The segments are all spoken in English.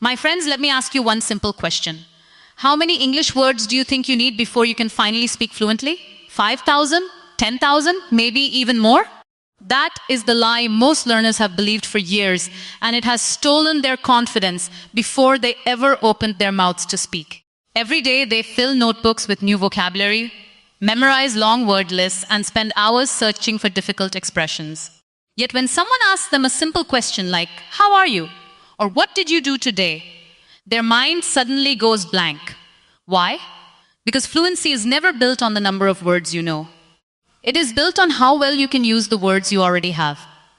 My friends, let me ask you one simple question. How many English words do you think you need before you can finally speak fluently? 5,000? 10,000? Maybe even more? That is the lie most learners have believed for years, and it has stolen their confidence before they ever opened their mouths to speak. Every day they fill notebooks with new vocabulary, memorize long word lists, and spend hours searching for difficult expressions. Yet when someone asks them a simple question like, "How are you?" or "What did you do today?" their mind suddenly goes blank. Why? Because fluency is never built on the number of words you know. It is built on how well you can use the words you already have.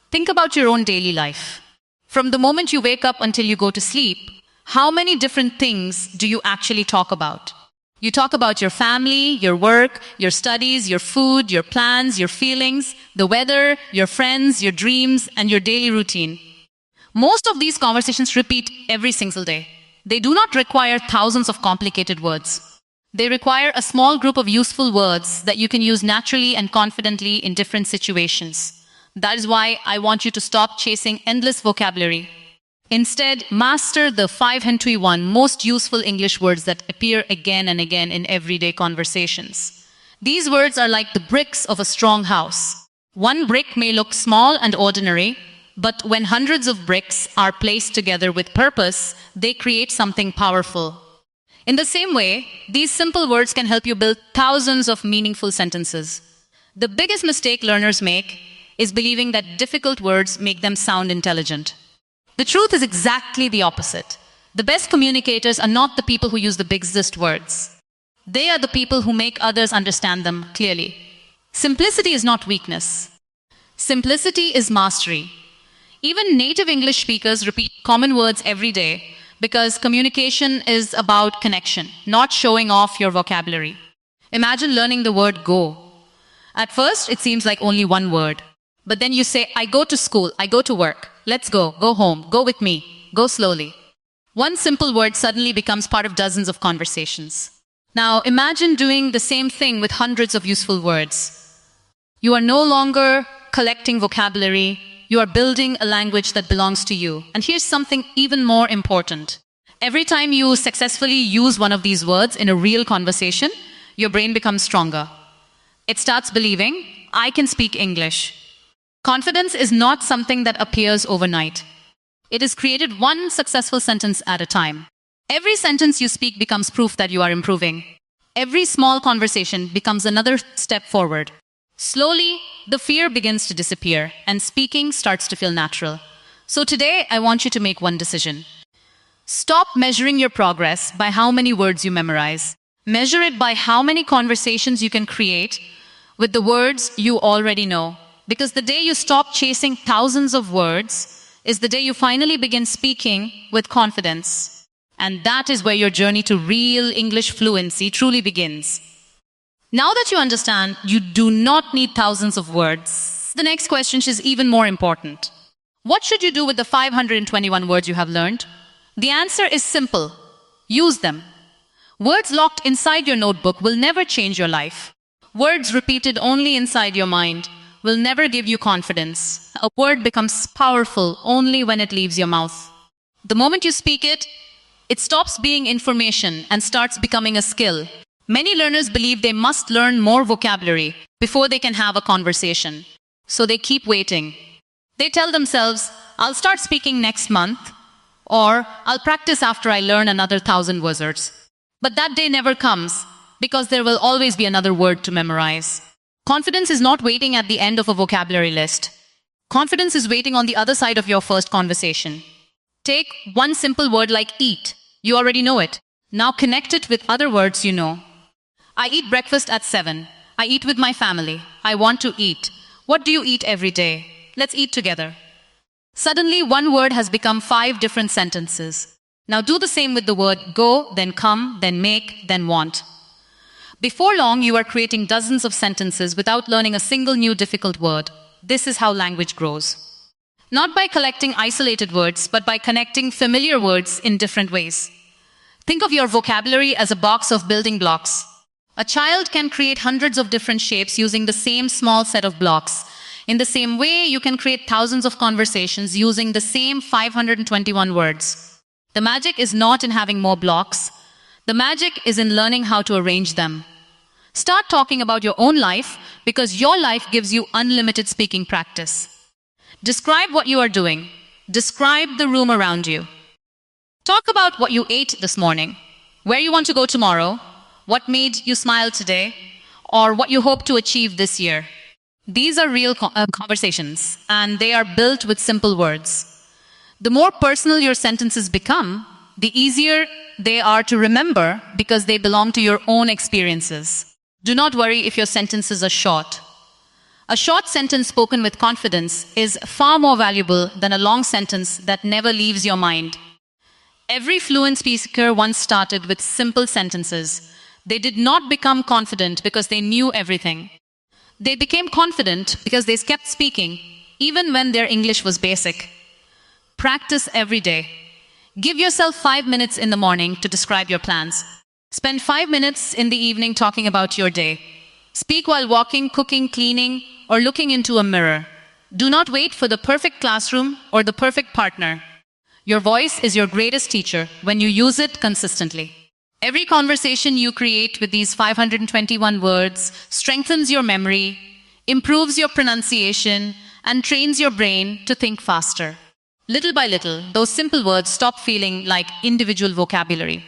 Think about your own daily life. From the moment you wake up until you go to sleep, how many different things do you actually talk about? You talk about your family, your work, your studies, your food, your plans, your feelings, the weather, your friends, your dreams, and your daily routine. Most of these conversations repeat every single day. They do not require thousands of complicated words. They require a small group of useful words that you can use naturally and confidently in different situations. That is why I want you to stop chasing endless vocabulary. Instead, master the 521 most useful English words that appear again and again in everyday conversations. These words are like the bricks of a strong house. One brick may look small and ordinary, but when hundreds of bricks are placed together with purpose, they create something powerful. In the same way, these simple words can help you build thousands of meaningful sentences. The biggest mistake learners make is believing that difficult words make them sound intelligent. The truth is exactly the opposite. The best communicators are not the people who use the biggest words. They are the people who make others understand them clearly. Simplicity is not weakness. Simplicity is mastery. Even native English speakers repeat common words every day because communication is about connection, not showing off your vocabulary. Imagine learning the word go. At first, it seems like only one word. But then you say, "I go to school, I go to work. Let's go home, go with me, go slowly." One simple word suddenly becomes part of dozens of conversations. Now, imagine doing the same thing with hundreds of useful words. You are no longer collecting vocabulary. You are building a language that belongs to you. And here's something even more important. Every time you successfully use one of these words in a real conversation, your brain becomes stronger. It starts believing, "I can speak English." Confidence is not something that appears overnight. It is created one successful sentence at a time. Every sentence you speak becomes proof that you are improving. Every small conversation becomes another step forward. Slowly, the fear begins to disappear and speaking starts to feel natural. So today, I want you to make one decision. Stop measuring your progress by how many words you memorize. Measure it by how many conversations you can create with the words you already know. Because the day you stop chasing thousands of words is the day you finally begin speaking with confidence. And that is where your journey to real English fluency truly begins. Now that you understand, you do not need thousands of words. The next question is even more important. What should you do with the 521 words you have learned? The answer is simple. Use them. Words locked inside your notebook will never change your life. Words repeated only inside your mind will never give you confidence. A word becomes powerful only when it leaves your mouth. The moment you speak it, it stops being information and starts becoming a skill. Many learners believe they must learn more vocabulary before they can have a conversation. So they keep waiting. They tell themselves, "I'll start speaking next month," or "I'll practice after I learn another 1,000 words." But that day never comes because there will always be another word to memorize. Confidence is not waiting at the end of a vocabulary list. Confidence is waiting on the other side of your first conversation. Take one simple word like eat. You already know it. Now connect it with other words you know. I eat breakfast at 7. I eat with my family. I want to eat. What do you eat every day? Let's eat together. Suddenly, one word has become 5 different sentences. Now do the same with the word go, then come, then make, then want. Before long, you are creating dozens of sentences without learning a single new difficult word. This is how language grows. Not by collecting isolated words, but by connecting familiar words in different ways. Think of your vocabulary as a box of building blocks. A child can create hundreds of different shapes using the same small set of blocks. In the same way, you can create thousands of conversations using the same 521 words. The magic is not in having more blocks. The magic is in learning how to arrange them. Start talking about your own life because your life gives you unlimited speaking practice. Describe what you are doing. Describe the room around you. Talk about what you ate this morning, where you want to go tomorrow, what made you smile today, or what you hope to achieve this year. These are real conversations, and they are built with simple words. The more personal your sentences become, the easier they are to remember because they belong to your own experiences. Do not worry if your sentences are short. A short sentence spoken with confidence is far more valuable than a long sentence that never leaves your mind. Every fluent speaker once started with simple sentences. They did not become confident because they knew everything. They became confident because they kept speaking, even when their English was basic. Practice every day. Give yourself 5 minutes in the morning to describe your plans. Spend 5 minutes in the evening talking about your day. Speak while walking, cooking, cleaning, or looking into a mirror. Do not wait for the perfect classroom or the perfect partner. Your voice is your greatest teacher when you use it consistently. Every conversation you create with these 521 words strengthens your memory, improves your pronunciation, and trains your brain to think faster. Little by little, those simple words stop feeling like individual vocabulary.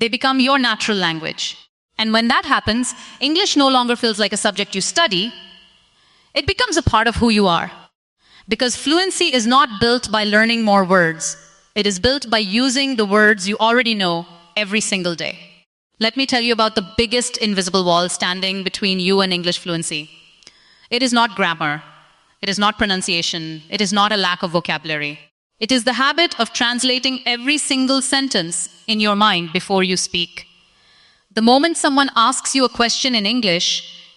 They become your natural language. And when that happens, English no longer feels like a subject you study. It becomes a part of who you are. Because fluency is not built by learning more words. It is built by using the words you already know every single day. Let me tell you about the biggest invisible wall standing between you and English fluency. It is not grammar. It is not pronunciation. It is not a lack of vocabulary. It is the habit of translating every single sentence in your mind before you speak. The moment someone asks you a question in English,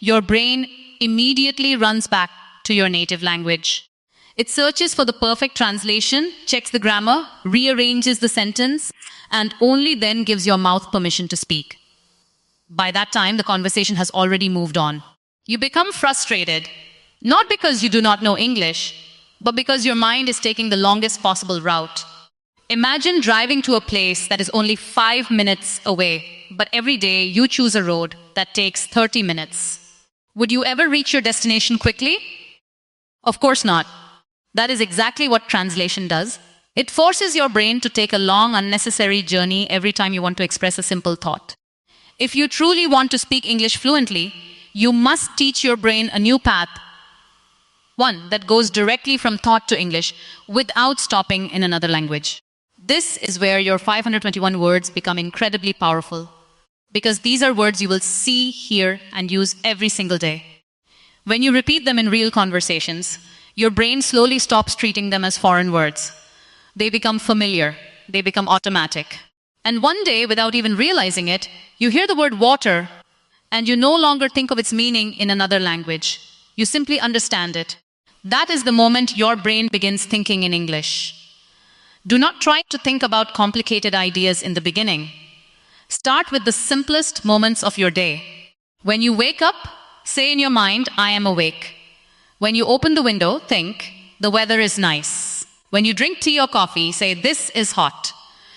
your brain immediately runs back to your native language. It searches for the perfect translation, checks the grammar, rearranges the sentence, and only then gives your mouth permission to speak. By that time, the conversation has already moved on. You become frustrated, not because you do not know English, but because your mind is taking the longest possible route. Imagine driving to a place that is only 5 minutes away, but every day you choose a road that takes 30 minutes. Would you ever reach your destination quickly? Of course not. That is exactly what translation does. It forces your brain to take a long, unnecessary journey every time you want to express a simple thought. If you truly want to speak English fluently, you must teach your brain a new path, one that goes directly from thought to English without stopping in another language. This is where your 521 words become incredibly powerful, because these are words you will see, hear, and use every single day. When you repeat them in real conversations, your brain slowly stops treating them as foreign words. They become familiar. They become automatic. And one day, without even realizing it, you hear the word water, and you no longer think of its meaning in another language. You simply understand it. That is the moment your brain begins thinking in English. Do not try to think about complicated ideas in the beginning. Start with the simplest moments of your day. When you wake up, say in your mind, I am awake. When you open the window, think, the weather is nice. When you drink tea or coffee, say, this is hot.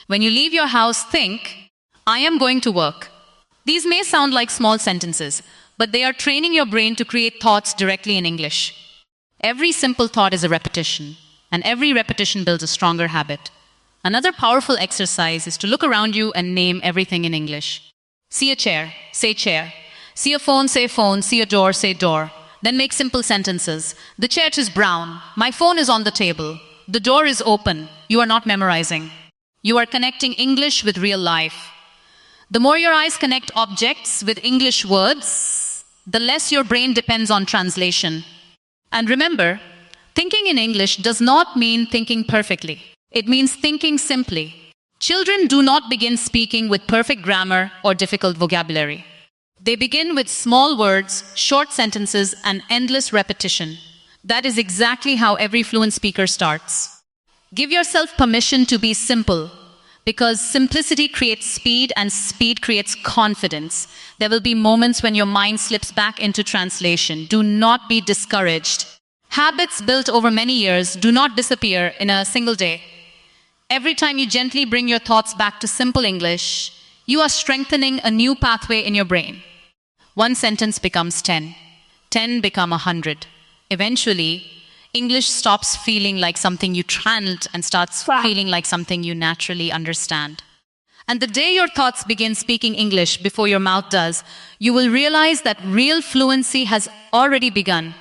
When you leave your house, think, I am going to work. These may sound like small sentences, but they are training your brain to create thoughts directly in English. Every simple thought is a repetition, and every repetition builds a stronger habit. Another powerful exercise is to look around you and name everything in English. See a chair, say chair. See a phone, say phone. See a door, say door. Then make simple sentences. The chair is brown. My phone is on the table. The door is open. You are not memorizing. You are connecting English with real life. The more your eyes connect objects with English words, the less your brain depends on translation. And remember, thinking in English does not mean thinking perfectly. It means thinking simply. Children do not begin speaking with perfect grammar or difficult vocabulary. They begin with small words, short sentences, and endless repetition. That is exactly how every fluent speaker starts. Give yourself permission to be simple, because simplicity creates speed and speed creates confidence. There will be moments when your mind slips back into translation. Do not be discouraged. Habits built over many years do not disappear in a single day. Every time you gently bring your thoughts back to simple English, you are strengthening a new pathway in your brain. One sentence becomes 10. 10 become 100. Eventually, English stops feeling like something you channeled and starts feeling like something you naturally understand. And the day your thoughts begin speaking English before your mouth does, you will realize that real fluency has already begun.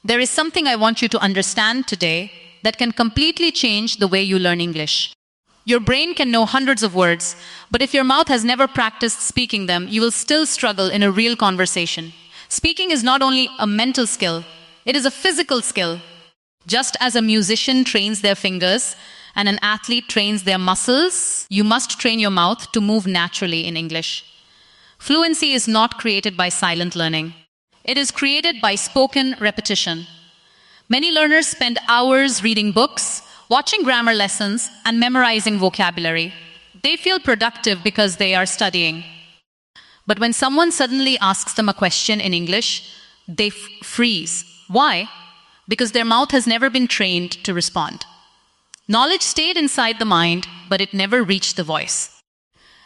There is something I want you to understand today that can completely change the way you learn English. Your brain can know hundreds of words, but if your mouth has never practiced speaking them, you will still struggle in a real conversation. Speaking is not only a mental skill, it is a physical skill. Just as a musician trains their fingers and an athlete trains their muscles, you must train your mouth to move naturally in English. Fluency is not created by silent learning. It is created by spoken repetition. Many learners spend hours reading books, watching grammar lessons, and memorizing vocabulary. They feel productive because they are studying. But when someone suddenly asks them a question in English, they freeze. Why? Because their mouth has never been trained to respond. Knowledge stayed inside the mind, but it never reached the voice.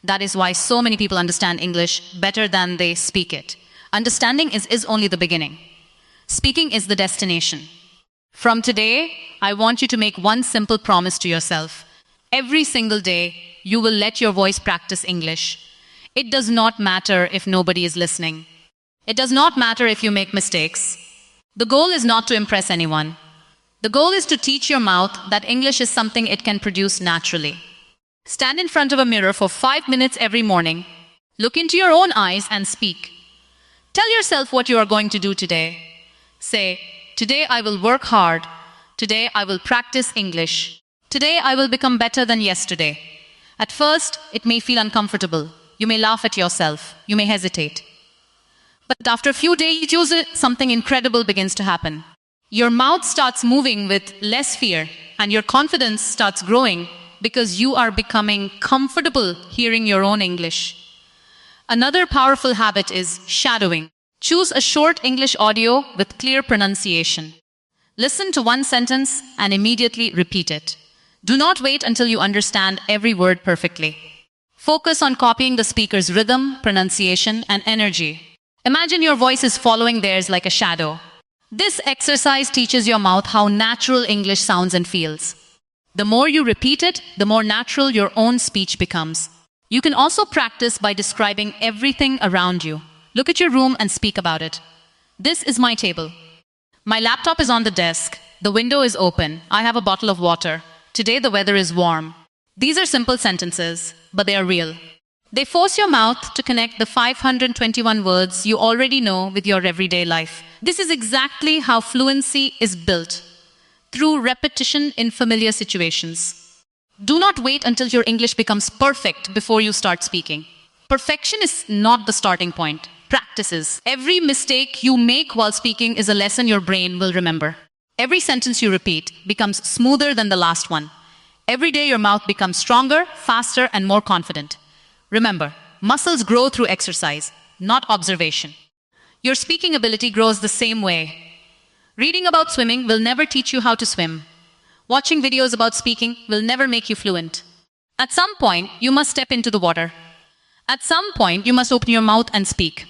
That is why so many people understand English better than they speak it. Understanding is only the beginning. Speaking is the destination. From today, I want you to make one simple promise to yourself. Every single day, you will let your voice practice English. It does not matter if nobody is listening. It does not matter if you make mistakes. The goal is not to impress anyone. The goal is to teach your mouth that English is something it can produce naturally. Stand in front of a mirror for 5 minutes every morning. Look into your own eyes and speak. Tell yourself what you are going to do today. Say, today I will work hard. Today I will practice English. Today I will become better than yesterday. At first, it may feel uncomfortable. You may laugh at yourself. You may hesitate. But after a few days, something incredible begins to happen. Your mouth starts moving with less fear, and your confidence starts growing because you are becoming comfortable hearing your own English. Another powerful habit is shadowing. Choose a short English audio with clear pronunciation. Listen to one sentence and immediately repeat it. Do not wait until you understand every word perfectly. Focus on copying the speaker's rhythm, pronunciation, and energy. Imagine your voice is following theirs like a shadow. This exercise teaches your mouth how natural English sounds and feels. The more you repeat it, the more natural your own speech becomes. You can also practice by describing everything around you. Look at your room and speak about it. This is my table. My laptop is on the desk. The window is open. I have a bottle of water. Today the weather is warm. These are simple sentences, but they are real. They force your mouth to connect the 521 words you already know with your everyday life. This is exactly how fluency is built, through repetition in familiar situations. Do not wait until your English becomes perfect before you start speaking. Perfection is not the starting point. Practice is. Every mistake you make while speaking is a lesson your brain will remember. Every sentence you repeat becomes smoother than the last one. Every day your mouth becomes stronger, faster, and more confident. Remember, muscles grow through exercise, not observation. Your speaking ability grows the same way. Reading about swimming will never teach you how to swim. Watching videos about speaking will never make you fluent. At some point, you must step into the water. At some point, you must open your mouth and speak.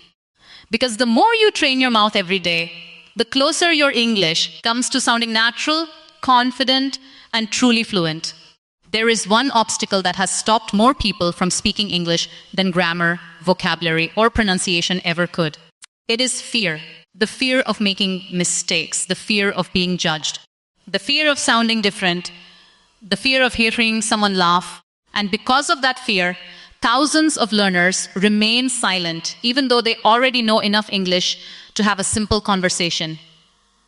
Because the more you train your mouth every day, the closer your English comes to sounding natural, confident, and truly fluent. There is one obstacle that has stopped more people from speaking English than grammar, vocabulary, or pronunciation ever could. It is fear. The fear of making mistakes, the fear of being judged, the fear of sounding different, the fear of hearing someone laugh. And because of that fear, thousands of learners remain silent, even though they already know enough English to have a simple conversation.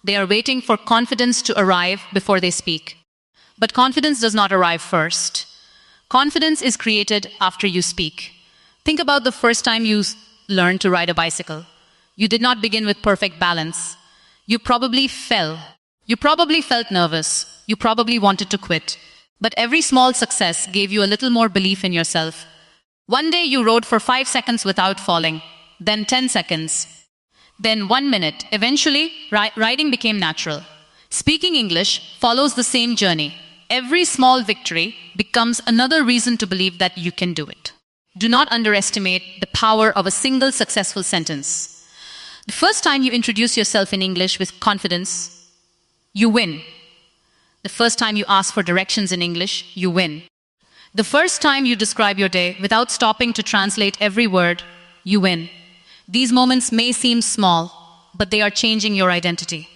They are waiting for confidence to arrive before they speak. But confidence does not arrive first. Confidence is created after you speak. Think about the first time you learned to ride a bicycle. You did not begin with perfect balance. You probably fell. You probably felt nervous. You probably wanted to quit. But every small success gave you a little more belief in yourself. One day you rode for 5 seconds without falling, then 10 seconds, then 1 minute. Eventually, riding became natural. Speaking English follows the same journey. every small victory becomes another reason to believe that you can do it. Do not underestimate the power of a single successful sentence. The first time you introduce yourself in English with confidence, you win. The first time you ask for directions in English, you win. The first time you describe your day without stopping to translate every word, you win. These moments may seem small, but they are changing your identity.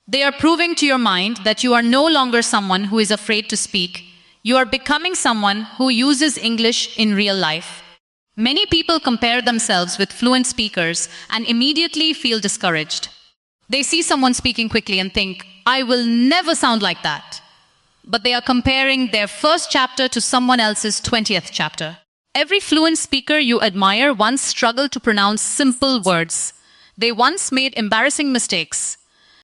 They are proving to your mind that you are no longer someone who is afraid to speak. You are becoming someone who uses English in real life. Many people compare themselves with fluent speakers and immediately feel discouraged. They see someone speaking quickly and think, I will never sound like that. But they are comparing their first chapter to someone else's 20th chapter. Every fluent speaker you admire once struggled to pronounce simple words. They once made embarrassing mistakes.